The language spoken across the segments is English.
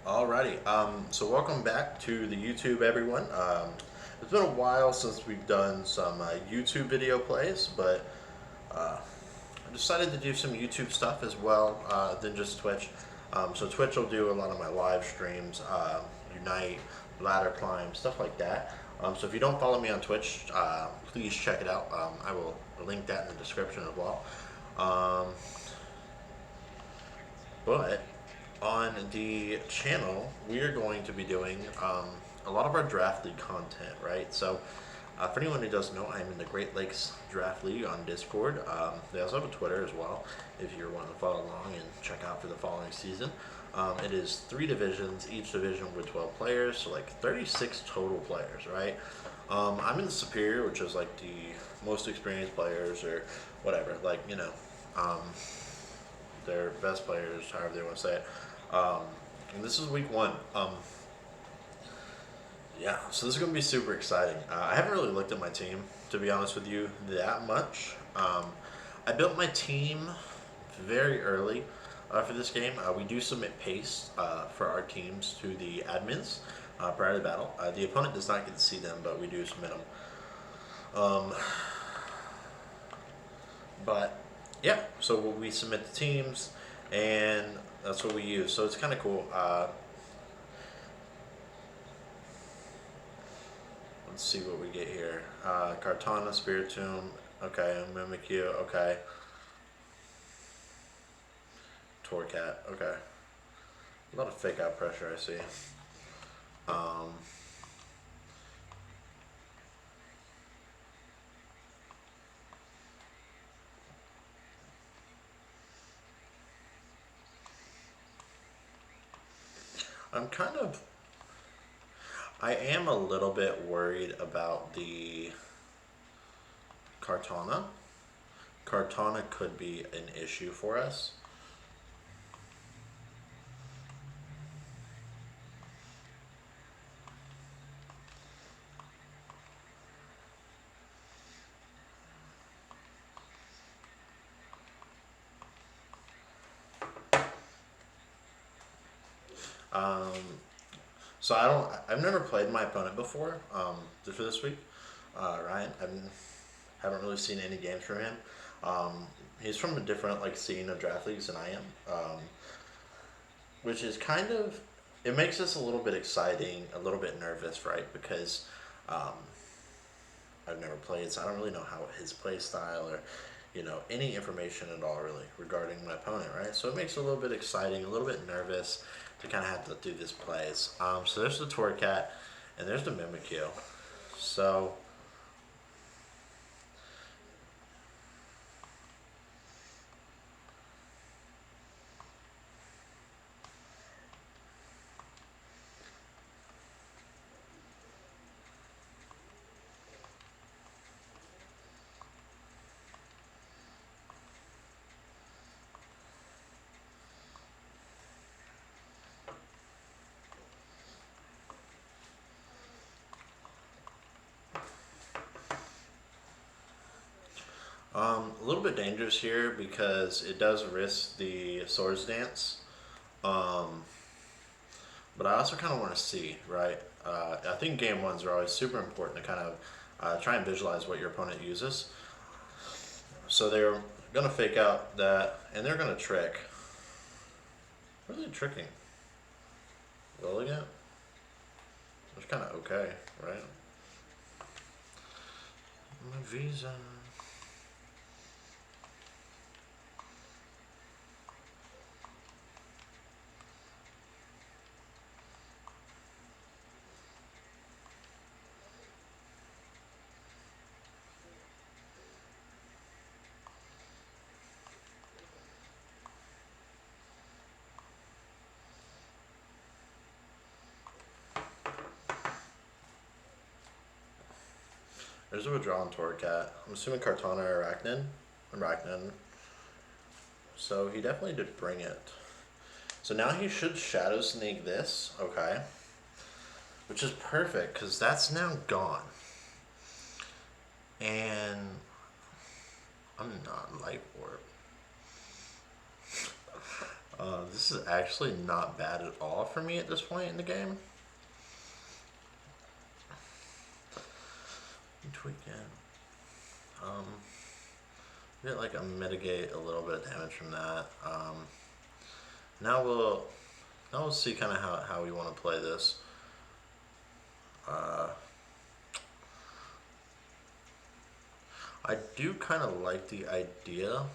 Alrighty, so welcome back to the YouTube, everyone. It's been a while since we've done some YouTube video plays, but I decided to do some YouTube stuff as well than just Twitch. So Twitch will do a lot of my live streams, Unite, ladder climb, stuff like that. So if you don't follow me on Twitch, please check it out. I will link that in the description as well. Um, But on the channel, we are going to be doing a lot of our draft league content, right? So, for anyone who doesn't know, I'm in the Great Lakes Draft League on Discord. They also have a Twitter as well, if you're wanting to follow along and check out for the following season. It is 3 divisions, each division with 12 players, so like 36 total players, right? I'm in the Superior, which is like the most experienced players or whatever, like, um, their best players, however they want to say it. And this is week 1. Yeah, so this is going to be super exciting. I haven't really looked at my team, to be honest with you, that much. I built my team very early for this game. We do submit pace for our teams to the admins prior to the battle. The opponent does not get to see them, but we do submit them. But yeah, so we submit the teams, and that's what we use. So it's kind of cool. Let's see what we get here. Kartana, Spiritomb, okay, Mimikyu, okay. Toracat, okay. A lot of fake out pressure, I see. I'm kind of, I am a little bit worried about the Kartana. Kartana could be an issue for us. Um, so I've never played my opponent before, for this week. Ryan, haven't really seen any games from him. He's from a different like scene of draft leagues than I am, which is kind of, it makes us a little bit exciting, a little bit nervous, right? Because um, I've never played, so I don't really know how his play style or any information at all really regarding my opponent, right? So it makes it a little bit exciting, a little bit nervous to kind of have to do these plays. So there's the Toracat, and there's the Mimikyu. So a little bit dangerous here because it does risk the Swords Dance. Um, but I also kind of want to see, right? I think game ones are always super important to kind of try and visualize what your opponent uses. So they're going to fake out that, and they're going to trick. What are they tricking? Liligant? It's kind of okay, right? My visa. There's a withdrawn Toracat. I'm assuming Kartana or Arachnid. Arachnid. So he definitely did bring it. So now he should Shadow Sneak this, okay. Which is perfect, because that's now gone. And I'm not Light Warp. This is actually not bad at all for me at this point in the game. Tweak it. Get like a mitigate a little bit of damage from that. Now we'll see kind of how we want to play this. I do kind of like the idea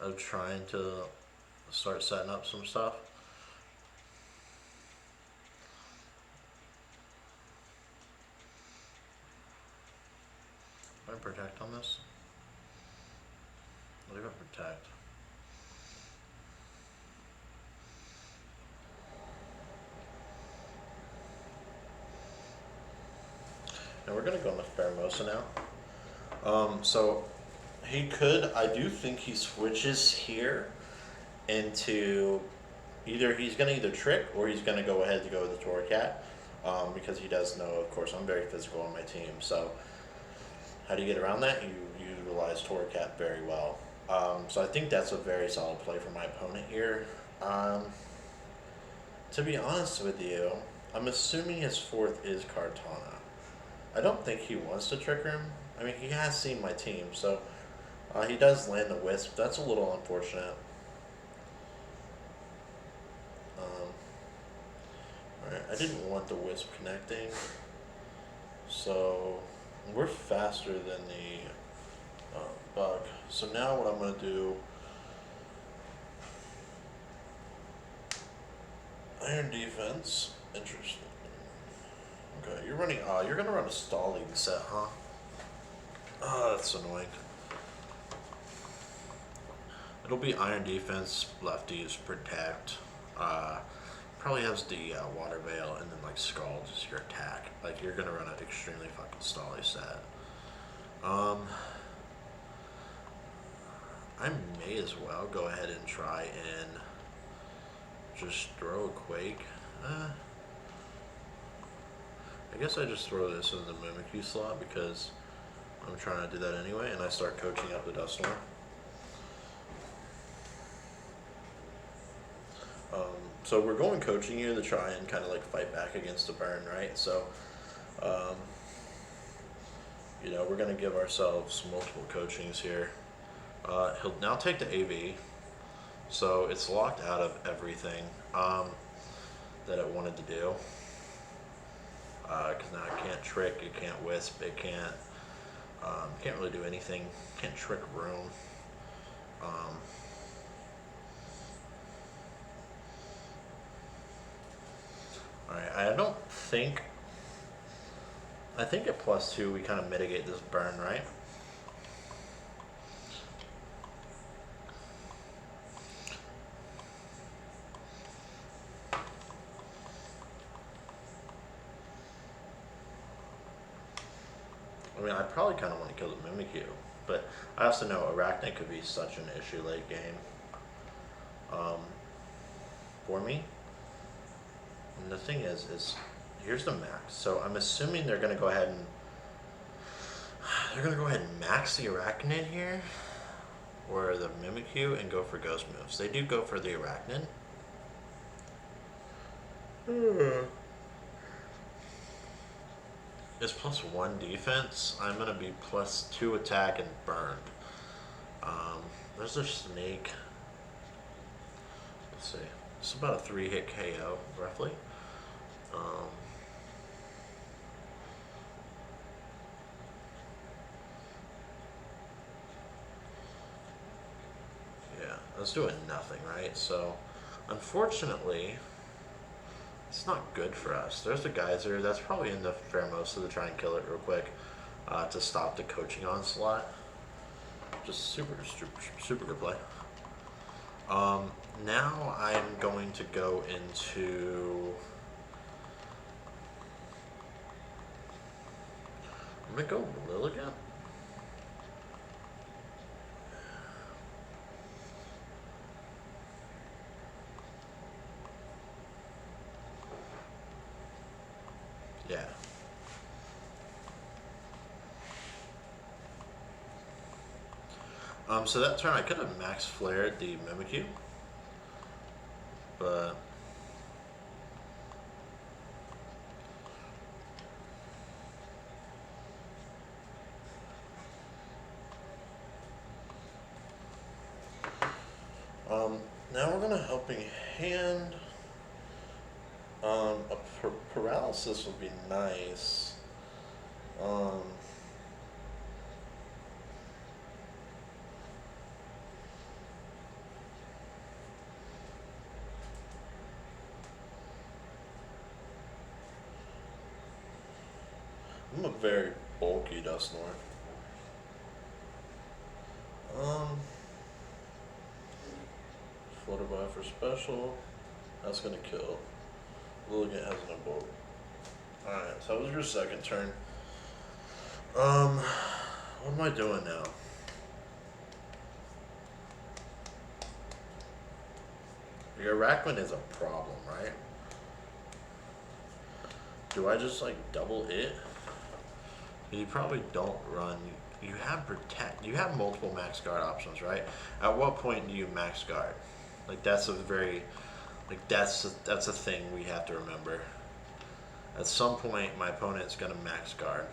of trying to start setting up some stuff. Do I protect on this? Leave it protect. Now we're gonna go on the phermosa now. So he could, I do think he switches here into either he's gonna either trick or he's gonna go ahead to go with the toracat. Because he does know, of course, I'm very physical on my team. So how do you get around that? You utilize toracat very well. So I think that's a very solid play for my opponent here. To be honest with you, I'm assuming his fourth is Kartana. I don't think he wants to trigger him. I mean, he has seen my team, so he does land the wisp. That's a little unfortunate. Alright, I didn't want the wisp connecting, so we're faster than the bug. So now what I'm going to do, iron defense, interesting. Okay, you're running, you're going to run a stalling set, huh? Oh, that's annoying. It'll be iron defense, lefties, protect, probably has the water veil, and then like scald is your attack. Like you're gonna run an extremely fucking stally set. I may as well go ahead and try and just throw a quake. I guess I just throw this in the mimicry slot because I'm trying to do that anyway, and I start coaching up the dusknoir. So we're going coaching here to try and kind of like fight back against the burn, right? So, you know, we're going to give ourselves multiple coachings here. He'll now take the AV, so it's locked out of everything that it wanted to do. Because now it can't trick, it can't wisp, it can't really do anything, can't trick room. Alright, I think at +2 we kind of mitigate this burn, right? I mean, I probably kind of want to kill the Mimikyu, but I also know Araquanid could be such an issue late game for me. And the thing is here's the max. So I'm assuming they're going to go ahead and max the Araquanid here, or the Mimikyu, and go for ghost moves. They do go for the Araquanid. It's +1 defense. I'm going to be +2 attack and burned. There's a snake. Let's see. It's about a 3-hit KO, roughly. Yeah, that's doing nothing, right? So, unfortunately, it's not good for us. There's the geyser. That's probably in the phermosa to try and kill it real quick to stop the coaching onslaught. Just super good play. Now I'm going to go into... I'm going to go liligant. Yeah. So that turn I could have max flared the Mimikyu. but now we're gonna helping hand. A paralysis would be nice. Um, I'm a very bulky dusknoir. Um, Floater by for special. That's gonna kill. Liligant has an bolt. Alright, so that was your second turn. What am I doing now? Your araquanid is a problem, right? Do I just like double it? You probably don't run. You have protect. You have multiple max guard options, right? At what point do you max guard? Like that's a very, like that's a thing we have to remember. At some point, my opponent's gonna max guard,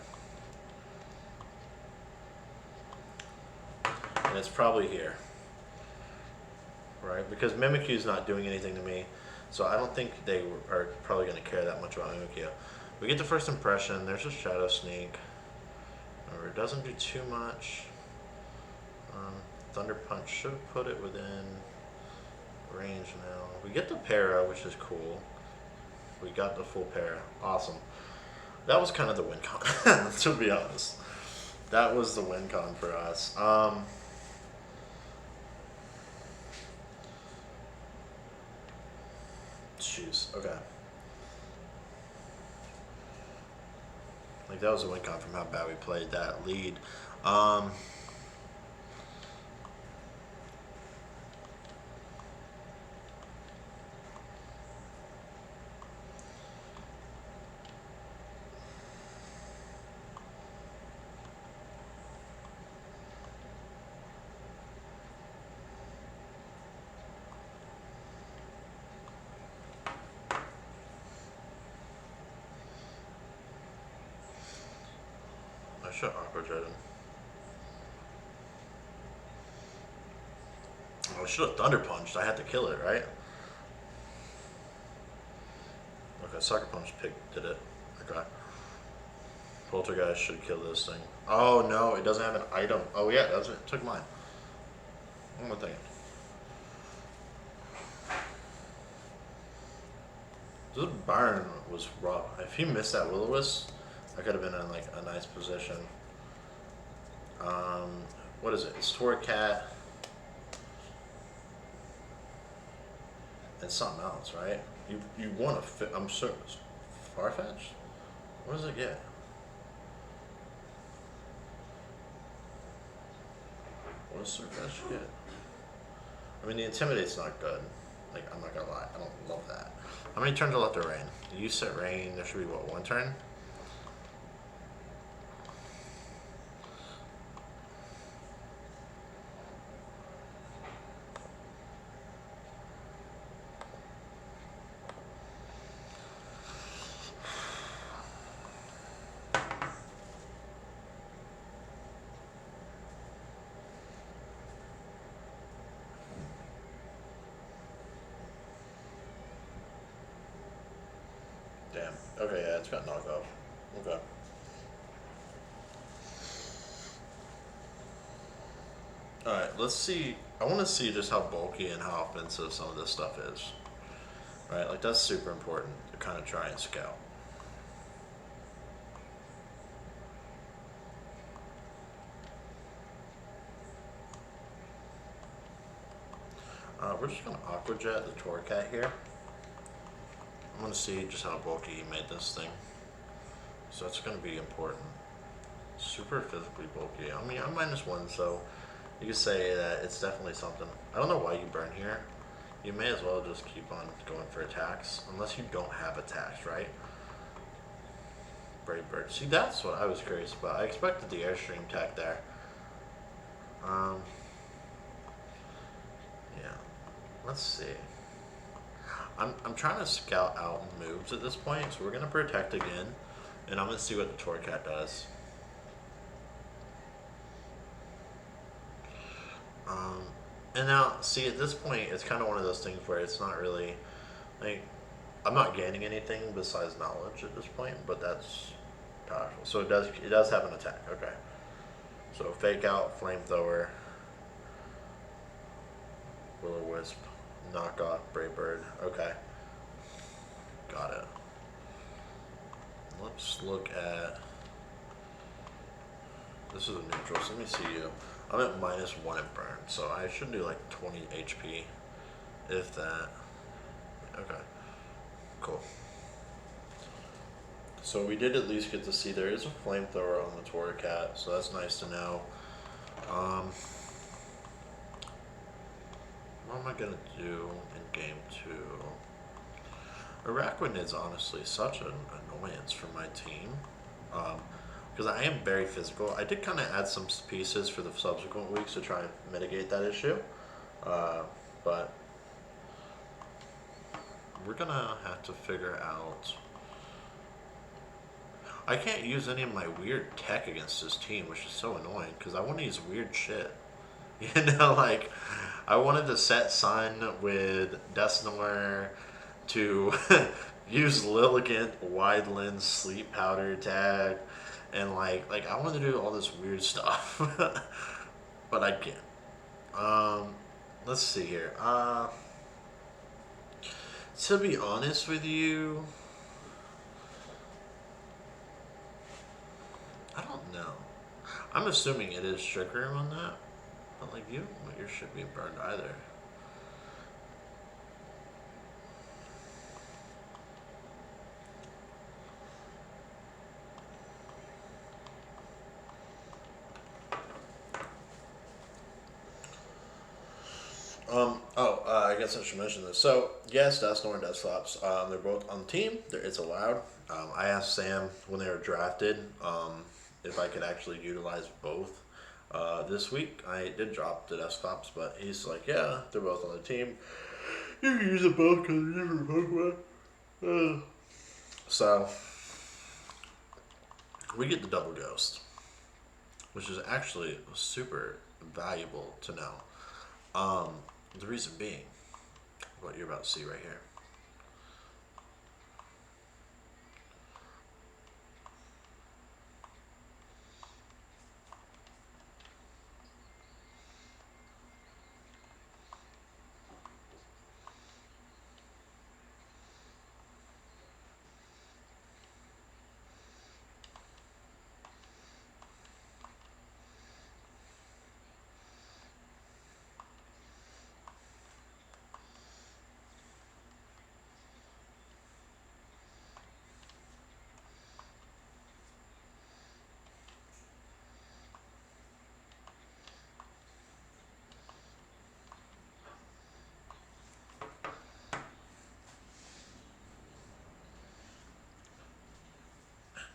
and it's probably here, right? Because Mimikyu's not doing anything to me, so I don't think they are probably gonna care that much about Mimikyu. We get the first impression. There's a shadow sneak. Or it doesn't do too much. Thunder Punch should put it within range now. We get the para, which is cool. We got the full para. Awesome. That was kind of the win con, to be honest. That was the win con for us. Jeez, okay. Like that was a win con from how bad we played that lead. I should aqua jet him. Oh, I should have thunder punched. I had to kill it, right? Okay, sucker punch did it. Okay. Poltergeist should kill this thing. Oh no, it doesn't have an item. Oh yeah, that's it. It took mine. One more thing. This burn was rough. If he missed that Will-O-Wisp, I could have been in like a nice position. What is it? It's toracat and something else, right? You want to fit? I'm sure. Farfetched? What does it get? What does Farfetched get? I mean, the Intimidate's not good. Like, I'm not gonna lie, I don't love that. How many turns are left to rain? You set rain, there should be what, one turn? Damn. Okay, yeah, it's got knocked off. Okay. Alright, let's see. I want to see just how bulky and how offensive some of this stuff is. Right? Like, that's super important to kind of try and scout. We're just going to aqua jet the toracat here. I'm going to see just how bulky he made this thing. So that's going to be important. Super physically bulky. I mean, I'm -1, so you could say that it's definitely something. I don't know why you burn here. You may as well just keep on going for attacks, unless you don't have attacks, right? Brave Bird. See, that's what I was curious about. I expected the Airstream tech there. Yeah. Let's see. I'm trying to scout out moves at this point, so we're gonna protect again, and I'm gonna see what the toracat does. Um, and now, see, at this point, it's kind of one of those things where it's not really like I'm not gaining anything besides knowledge at this point, but that's powerful. So it does have an attack. Okay. So fake out, flamethrower, will o wisp, knock off, brave bird. Okay, got it. Let's look at this is a neutral. So let me see you. I'm at -1 at burn, so I should do like 20 HP, if that. Okay, cool. So we did at least get to see there is a flamethrower on the toracat, so that's nice to know. What am I gonna do in game 2? Araquanid's honestly such an annoyance for my team. Because I am very physical. I did kind of add some pieces for the subsequent weeks to try and mitigate that issue. But we're gonna have to figure out. I can't use any of my weird tech against this team, which is so annoying because I want to use weird shit. You know, like I wanted to set Sun with dusknoir to use liligant wide lens sleep powder tag, and like I wanted to do all this weird stuff, but I can't. Let's see here. To be honest with you, I don't know. I'm assuming it is trick room on that, but like you don't want your shit being burned either. I guess I should mention this. So, yes, Dusknoir and Dusclops, they're both on the team. It's allowed. I asked Sam when they were drafted if I could actually utilize both this week. I did drop the Dusclops, but he's like, yeah, they're both on the team. You can use them both because they're different Pokemon. So, we get the double ghost, which is actually super valuable to know. The reason being, what you're about to see right here.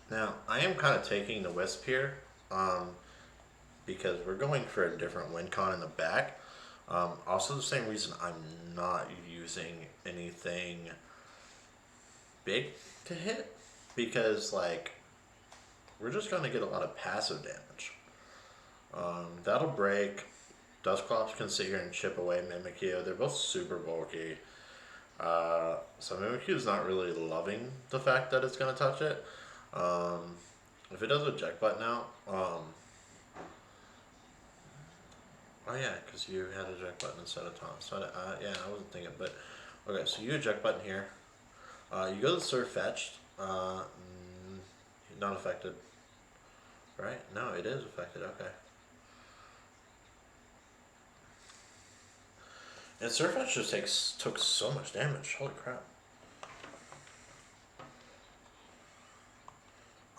Now, I am kind of taking the Wisp here because we're going for a different win con in the back. Also, the same reason I'm not using anything big to hit because, like, we're just going to get a lot of passive damage. That'll break. Dusclops can sit here and chip away Mimikyu. They're both super bulky. So Mimikyu's not really loving the fact that it's going to touch it. If it does eject button out, oh yeah, because you had eject button instead of Tom. So yeah, I wasn't thinking, but okay. So you eject button here. You go to farfetched. Not affected, right? No, it is affected. Okay. And farfetched just took so much damage. Holy crap.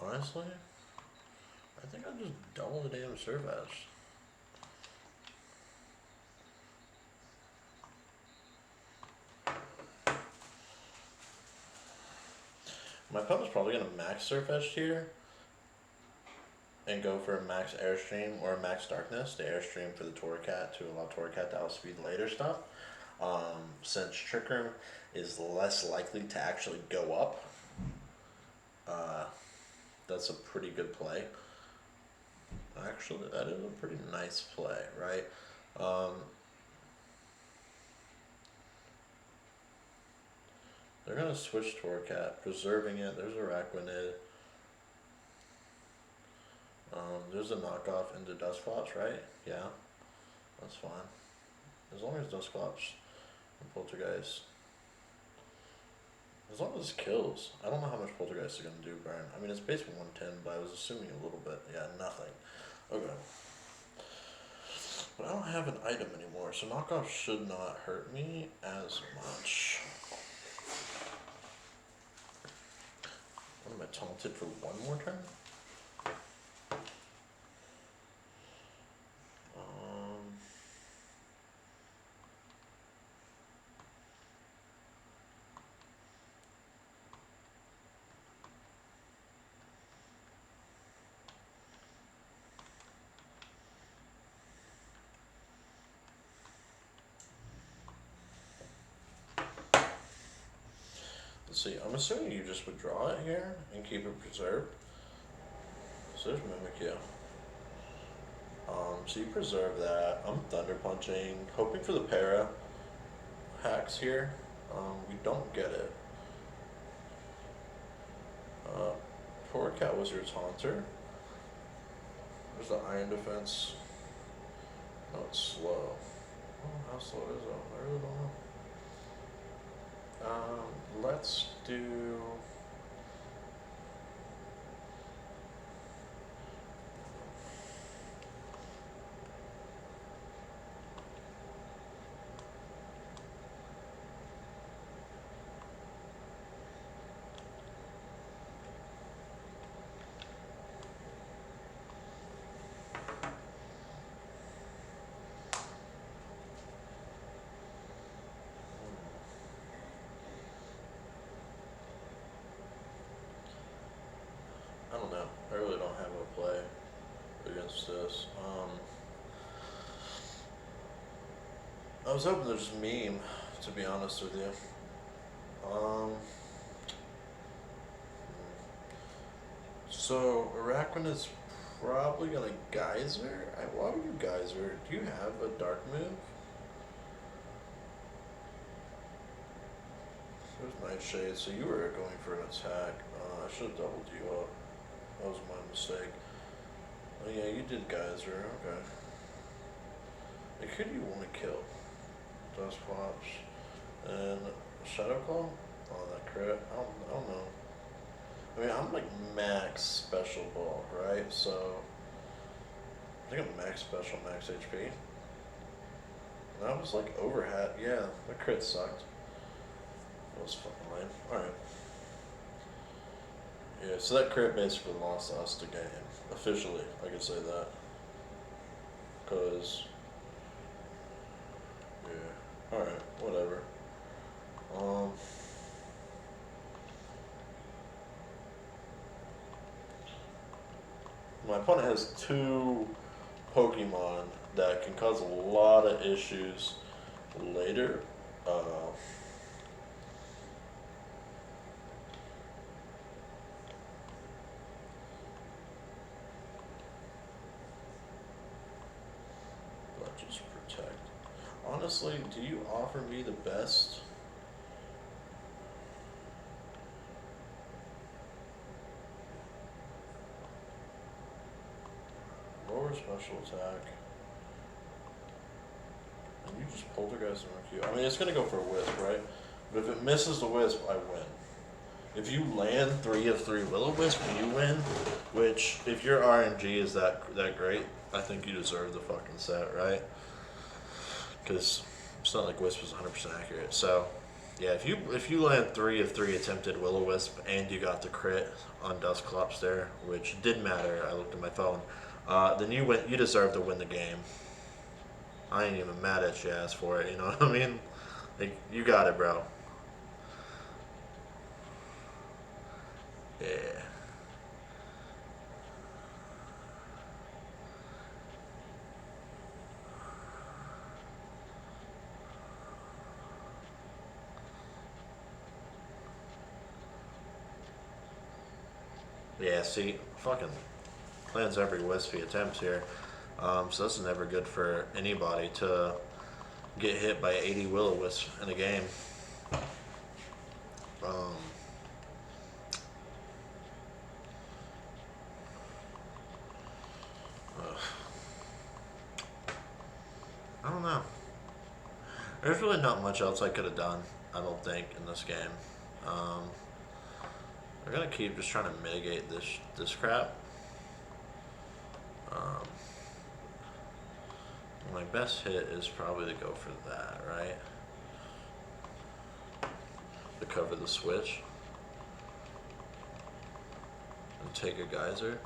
Honestly, I think I'll just double the damn farfetched. My opponent's probably going to max farfetched here and go for a max airstream or a max darkness to airstream for the toracat to allow toracat to outspeed later stuff. Since Trick Room is less likely to actually go up, uh, that's a pretty good play. Actually, that is a pretty nice play, right? Um, they're going to switch toracat, preserving it. There's araquanid. There's a knockoff into dusclops, right? Yeah, that's fine. As long as dusclops and poltergeist. As long as it kills. I don't know how much poltergeist are going to do burn. I mean, it's base 110, but I was assuming a little bit. Yeah, nothing. Okay. But I don't have an item anymore, so knockoff should not hurt me as much. What am I, taunted for one more turn? Let's see, I'm assuming you just withdraw it here and keep it preserved. So there's Mimikyu. So you preserve that. I'm Thunder Punching, hoping for the para hacks here. We don't get it. Toracat was your taunter. There's the Iron Defense. Oh, it's slow. Oh, how slow is it? I really don't know. Let's do. I don't know. I really don't have a play against this. I was hoping there's meme, to be honest with you. So Araquanid is probably gonna geyser. Why would you geyser? Do you have a dark move? There's Nightshade. So you were going for an attack. I should have doubled you up. That was my mistake. Oh yeah, you did geyser. Okay. Like, who do you want to kill? Dusclops and Shadow Claw? Oh, that crit. I don't know. I mean, I'm like max special ball, right? So I think I'm max special, max HP. And I was like over hat. Yeah, the crit sucked. That was fucking lame. Alright. Yeah, so that crit basically lost us the game. Officially, I could say that. Because, yeah. Alright, whatever. My opponent has two Pokemon that can cause a lot of issues later. But just protect. Honestly, do you offer me the best? Lower special attack. And you just poltergeist and RQ. I mean, it's gonna go for a wisp, right? But if it misses the wisp, I win. If you land 3 of 3 Will-O-Wisp, you win. Which, if your RNG is that great, I think you deserve the fucking set, right? Because it's not like Wisp is 100% accurate. So, yeah, if you land 3 of 3 attempted Will-O-Wisp and you got the crit on Dusclops there, which did matter, I looked at my phone, then you win. You deserve to win the game. I ain't even mad at your ass for it. You know what I mean? Like, you got it, bro. Yeah. Yeah, see, fucking plans every wispy attempts here. So this is never good for anybody to get hit by 80 will-o-wisps in a game. Um, ugh, I don't know. There's really not much else I could have done, I don't think, in this game. Um, I'm gonna keep just trying to mitigate this crap. Um, my best hit is probably to go for that, right? To cover the switch and take a geyser.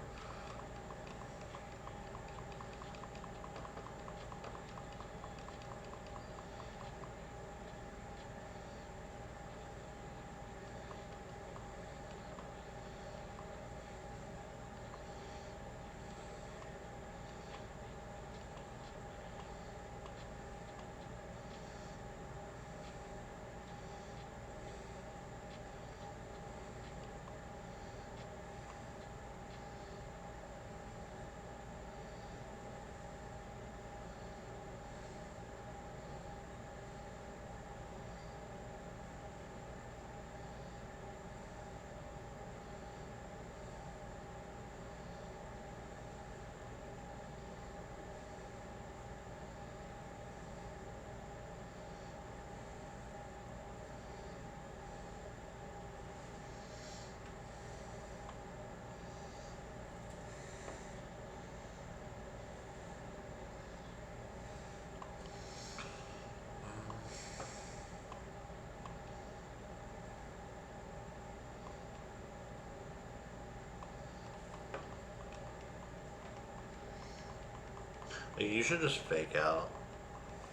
You should just fake out.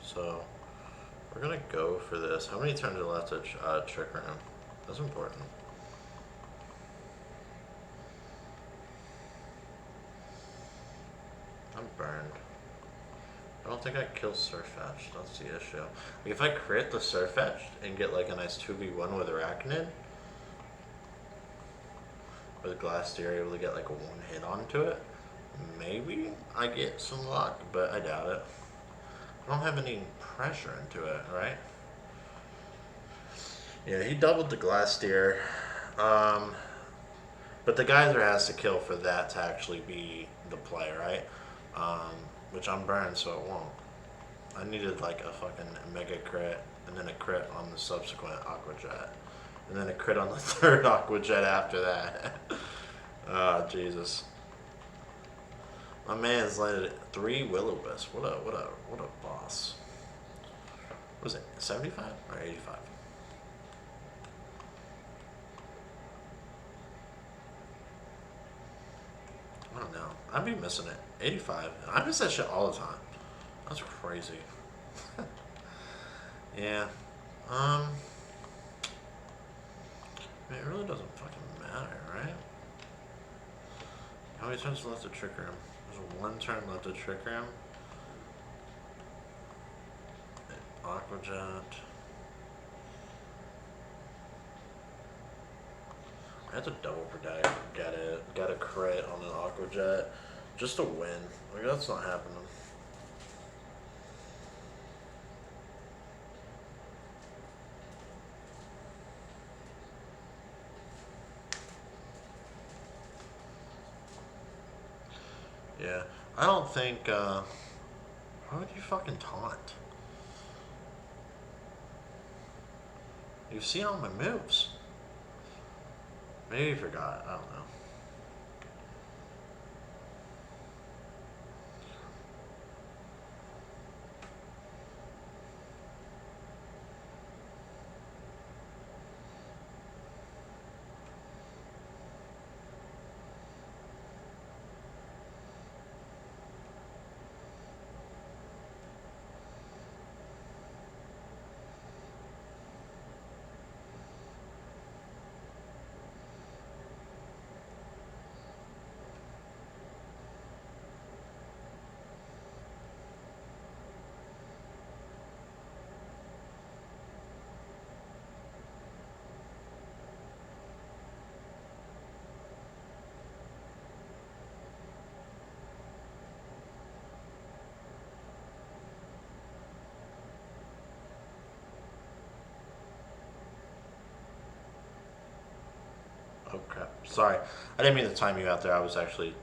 So we're gonna go for this. How many turns are left to trick room? That's important. I'm burned. I don't think I kill Farfetched. That's the issue. Like if I crit the Farfetched and get like a nice 2v1 with araquanid, with glastier able to get like a one hit onto it, maybe I get some luck, but I doubt it. I don't have any pressure into it, right? Yeah, he doubled the glastier. Um, but the geyser has to kill for that to actually be the play, right? Um, which I'm burned, so it won't. I needed like a fucking mega crit, and then a crit on the subsequent aqua jet, and then a crit on the third aqua jet after that. Oh, Jesus. My man's landed 3 will-o-wisp. What a boss. What was it, 75 or 85? I don't know. I'd be missing it. 85. I miss that shit all the time. That's crazy. Yeah. I mean, it really doesn't fucking matter, right? How many turns left to trick room? There's 1 turn left to trick room. Aqua jet. I had to double protect, get a crit on an aqua jet, just to win. Like that's not happening. Yeah, I don't think. Why would you fucking taunt? You've seen all my moves. Maybe you forgot. I don't know. Oh crap! Sorry, I didn't mean to time you out there. I was actually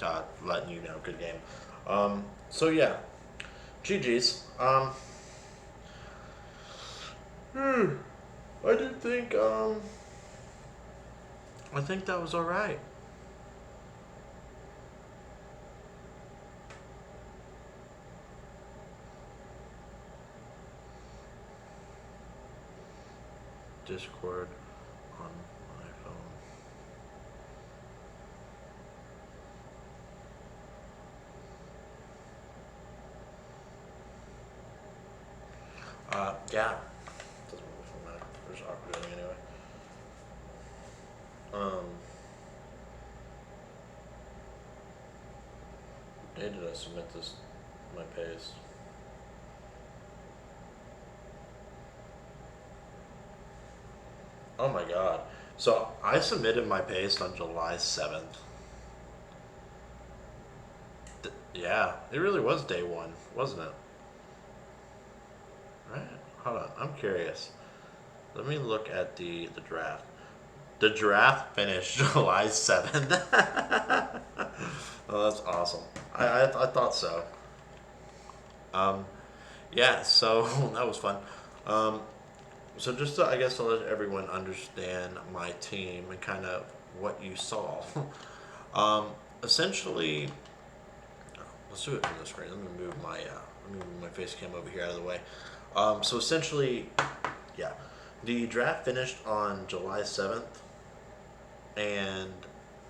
letting you know. Good game. So yeah, GG's. I did think I think that was all right. Discord on my phone. Yeah. Doesn't really matter. There's awkward anyway. Um, Day did I submit this my paste? Oh my god. So I submitted my paste on July 7th. Yeah, it really was day one, wasn't it? Right? Hold on, I'm curious. Let me look at the draft. The draft finished July 7th. Oh, that's awesome. I thought so. Um, yeah, so that was fun. Um, so just to, I guess to let everyone understand my team and kind of what you saw. um, Essentially, let's do it from the screen. Let me move my face cam over here out of the way. So essentially, yeah, the draft finished on July 7th, and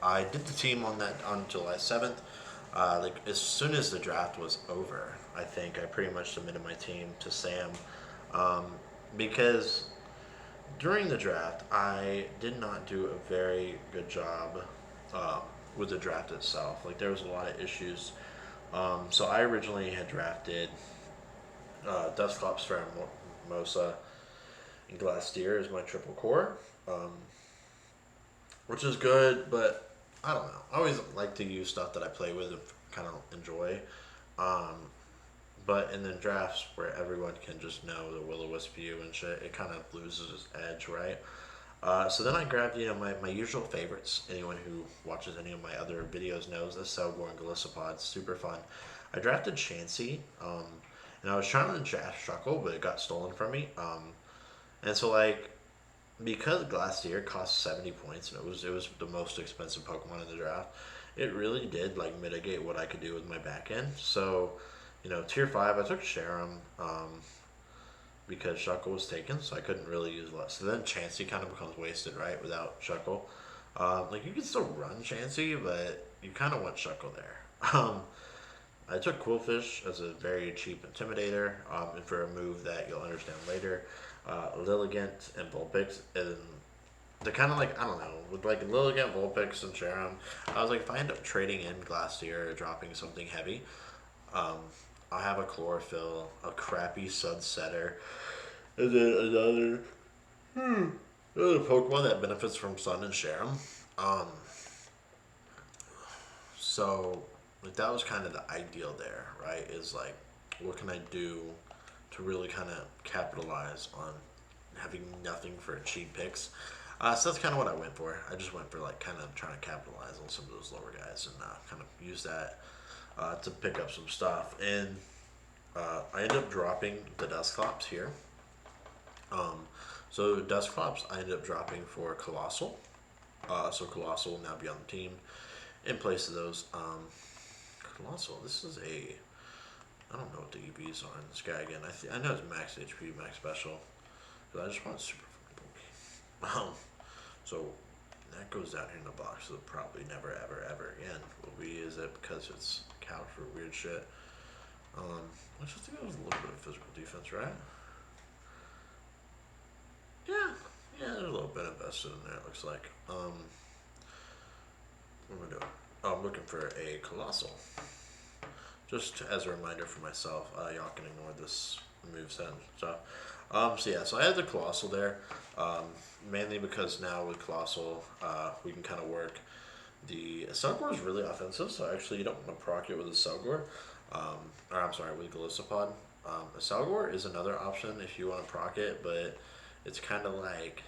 I did the team on that on July 7th. Like as soon as the draft was over, I think I pretty much submitted my team to Sam, um, because during the draft I did not do a very good job um, with the draft itself. Like there was a lot of issues. So I originally had drafted dusclops, phermosa, and glastier as my triple core. Um, which is good, but I don't know. I always like to use stuff that I play with and kind of enjoy. Um, but in the drafts where everyone can just know the will-o-wisp view and shit, it kind of loses its edge, right? So then I grabbed, my usual favorites. Anyone who watches any of my other videos knows this, accelgor and golisipod, super fun. I drafted Chansey, and I was trying to draft Shuckle, but it got stolen from me. And so like because Glastier cost 70 points and it was the most expensive Pokemon in the draft, it really did like mitigate what I could do with my back end. So, tier 5, I took Sharam because Shuckle was taken, so I couldn't really use less. So then Chansey kind of becomes wasted, right, without Shuckle. Like you can still run Chansey, but you kind of want Shuckle there. I took Quillfish as a very cheap intimidator, and for a move that you'll understand later. Liligant and Vulpix, and they're kind of like, I don't know, with like Liligant, Vulpix, and Sharam. I was like, if I end up trading in Glastier or dropping something heavy, um, I have a Chlorophyll, a crappy Sunsetter, and then another Pokemon that benefits from Sun and Sharam. Um, so like that was kind of the ideal there, right? Is like, what can I do to really kind of capitalize on having nothing for cheap picks? So that's kind of what I went for. I just went for like kind of trying to capitalize on some of those lower guys and kind of use that to pick up some stuff. And I ended up dropping the Dusclops here. Um, so Dusclops I ended up dropping for Colossal. So Colossal will now be on the team in place of those. Colossal, this is I don't know what the EVs are in this guy again. I know it's max HP, max special. But I just want super fucking bulky. So that goes down here in the box. So probably never, ever, ever again will we use it because it's couch for weird shit. I just think it was a little bit of physical defense, right? Yeah, yeah, there's a little bit invested in there. It looks like. What am I doing? Oh, I'm looking for a colossal. Just as a reminder for myself, y'all can ignore this moveset and stuff. So yeah, so I had the Colossal there, mainly because now with Colossal, we can kind of work. The Accelgor is really offensive, so actually you don't want to proc it with Accelgor, or I'm sorry, with Golisipod. Accelgor is another option if you want to proc it, but it's kind of like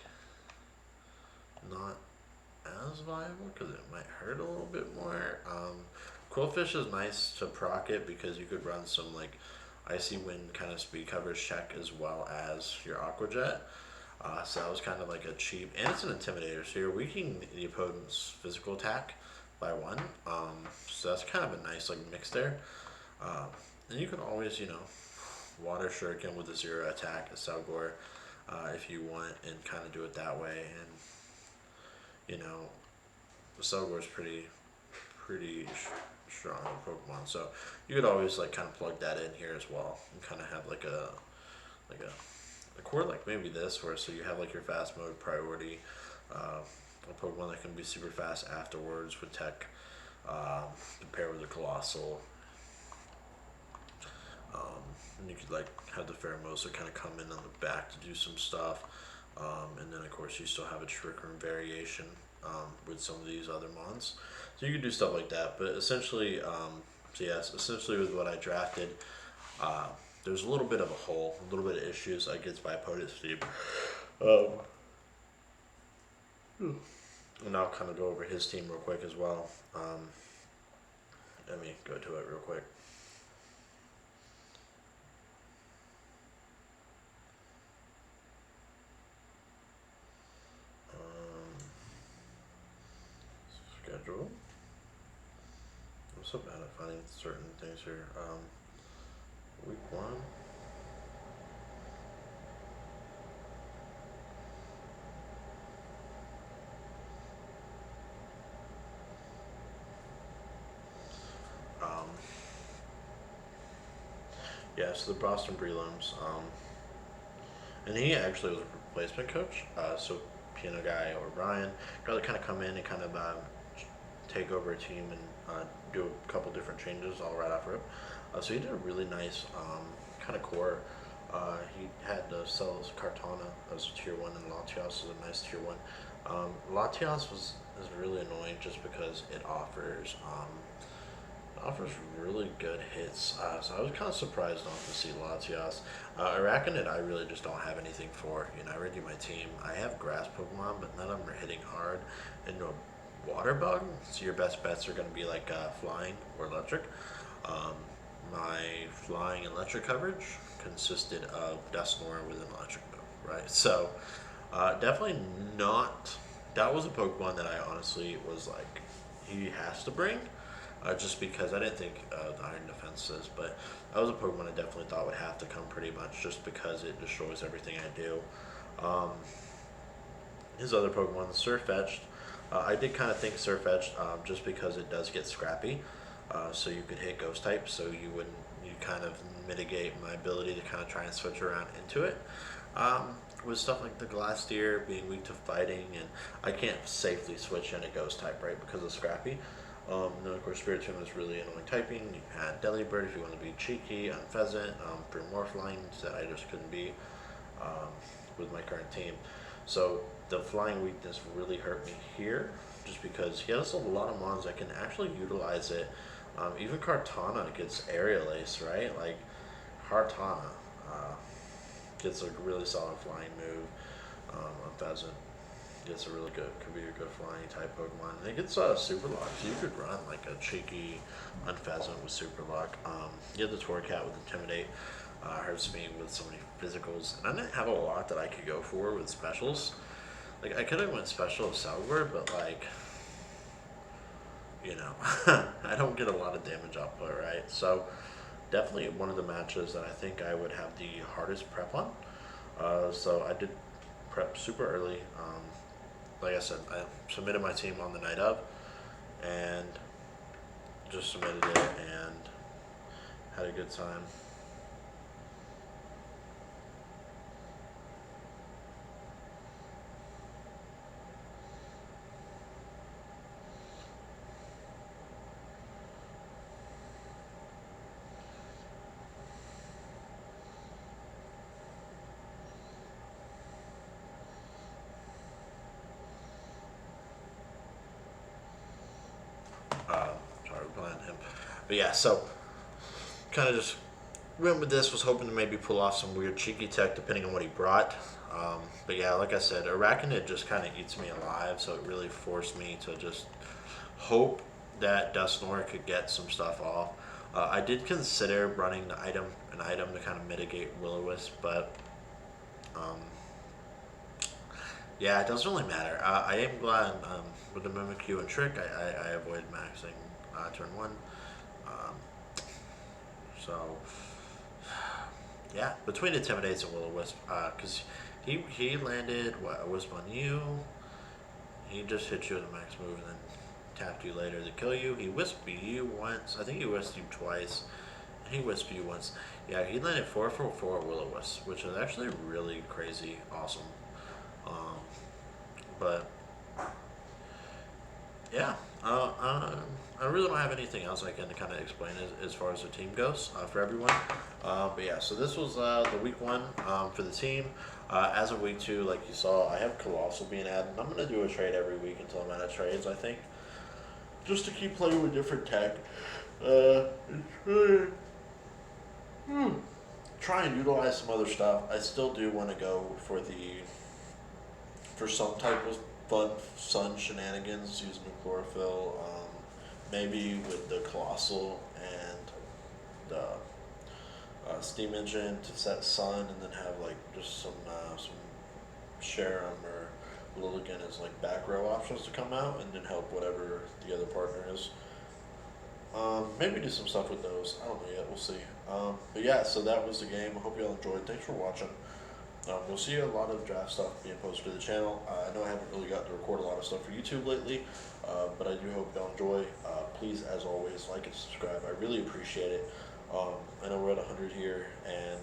not as viable because it might hurt a little bit more. Quillfish is nice to proc it because you could run some like icy wind kind of speed coverage check as well as your aquajet. So that was kind of like a cheap, and it's an intimidator, so you're weakening the opponent's physical attack by one. So that's kind of a nice like mix there. And you can always, water shuriken with a 0 attack, accelgor, if you want, and kind of do it that way. And accelgor is pretty strong Pokemon, so you could always like kind of plug that in here as well, and kind of have like a core like maybe this, where so you have like your fast mode priority, a Pokemon that can be super fast afterwards with tech, compared with the Colossal. And you could like have the phermosa kind of come in on the back to do some stuff, and then of course you still have a trick room variation with some of these other mons, so you could do stuff like that. But essentially, so yes, essentially with what I drafted, there's a little bit of a hole, a little bit of issues against my opponent's team. And I'll kind of go over his team real quick as well. Let me go to it real quick. Schedule. I'm so bad at finding certain things here. Week 1. Yeah, so the Boston Breloms, and he actually was a replacement coach. So piano guy O'Brien got to kind of come in and kind of take over a team and do a couple different changes all right after him. So he did a really nice kind of core. He had the cells Kartana as a tier 1, and Latias was a nice tier 1. Latias is really annoying just because it offers really good hits. So I was kind of surprised not to see Latias. Araquanid I really just don't have anything for. I redo my team. I have grass Pokemon, but none of them are hitting hard. And no water bug, so your best bets are going to be like flying or electric. My flying and electric coverage consisted of dusknoir with an electric move, right? So definitely not. That was a Pokemon that I honestly was like, he has to bring. Just because I didn't think the Iron Defenses, but that was a Pokemon I definitely thought would have to come pretty much just because it destroys everything I do. His other Pokemon, Farfetched, I did kind of think Farfetched just because it does get scrappy, so you could hit Ghost type, so you kind of mitigate my ability to kind of try and switch around into it. With stuff like the glastier being weak to fighting, and I can't safely switch into Ghost type, right, because of scrappy. Then of course Spiritomb is really annoying typing. You had Delibird if you want to be cheeky, Unpheasant, Primorph lines that I just couldn't be with my current team. So the flying weakness really hurt me here, just because he has a lot of mons that can actually utilize it. Even Kartana gets Aerial Ace, right? Like Kartana gets a really solid flying move. Unpheasant gets a really good, could be a good flying type Pokemon. And it gets Super Lock, so you could run like a cheeky Unpheasant with Super Lock. You have the toracat with Intimidate, hurts me with so many physicals. And I didn't have a lot that I could go for with specials. Like I could have went special of Accelgor, but like, I don't get a lot of damage output, right? So definitely one of the matches that I think I would have the hardest prep on. So I did prep super early. Like I said, I submitted my team on the night of, and just submitted it and had a good time. Sorry, we're playing him. But yeah, so kind of just went with this, was hoping to maybe pull off some weird cheeky tech depending on what he brought. But yeah, like I said, araquanid just kind of eats me alive, so it really forced me to just hope that dusknoir could get some stuff off. I did consider running an item to kind of mitigate will-o-wisp, but um, yeah, it doesn't really matter. I am glad with the mimicry and trick, I avoided maxing turn one. Um, so yeah, between intimidates and will-o-wisp, because he landed what, a wisp on you. He just hit you with a max move and then tapped you later to kill you. He wisped you once. I think he wisped you twice. And he wisped you once. Yeah, he landed 4 will-o-wisp, which is actually really crazy awesome. Um, but yeah, I really don't have anything else I can kind of explain as far as the team goes for everyone. But yeah, so this was the week one for the team. As of week two, like you saw, I have Colossal being added. I'm going to do a trade every week until I'm out of trades, I think. Just to keep playing with different tech. Try and utilize some other stuff. I still do want to go for some type of fun sun shenanigans using the chlorophyll. Maybe with the Colossal and the steam engine to set sun, and then have like just some Sharam or liligant as like back row options to come out, and then help whatever the other partner is. Maybe do some stuff with those. I don't know yet. We'll see. But yeah, so that was the game. I hope you all enjoyed. Thanks for watching. We'll see a lot of draft stuff being posted to the channel. I know I haven't really got to record a lot of stuff for YouTube lately, but I do hope y'all enjoy. Please, as always, like and subscribe. I really appreciate it. I know we're at 100 here, and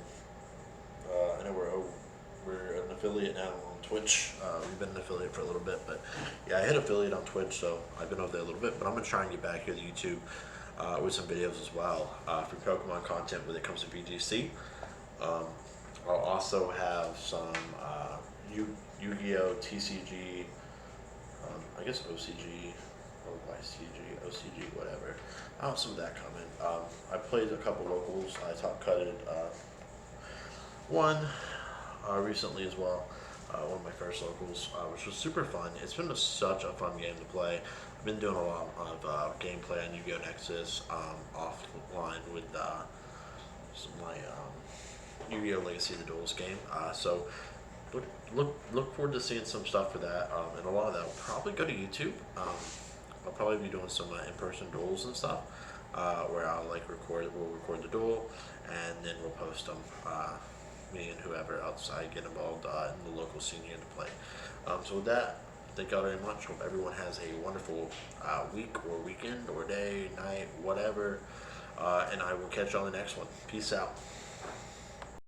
I know we're an affiliate now on Twitch. We've been an affiliate for a little bit, but yeah, I hit affiliate on Twitch, so I've been over there a little bit. But I'm gonna try and get back here to YouTube with some videos as well for Pokemon content when it comes to VGC. I'll also have some Yu-Gi-Oh! TCG, I guess OCG, or YCG, OCG, whatever. I'll have some of that coming. I played a couple locals. I top cutted one recently as well. One of my first locals, which was super fun. It's been such a fun game to play. I've been doing a lot of gameplay on Yu-Gi-Oh! Nexus offline with my Yu-Gi-Oh! Legacy of the Duels game. So look forward to seeing some stuff for that, and a lot of that will probably go to YouTube. I'll probably be doing some in-person duels and stuff, where we'll record the duel, and then we'll post them. Me and whoever else I get involved in the local scene here to play. So with that, thank y'all very much. Hope everyone has a wonderful week or weekend or day, night, whatever. And I will catch y'all in the next one. Peace out.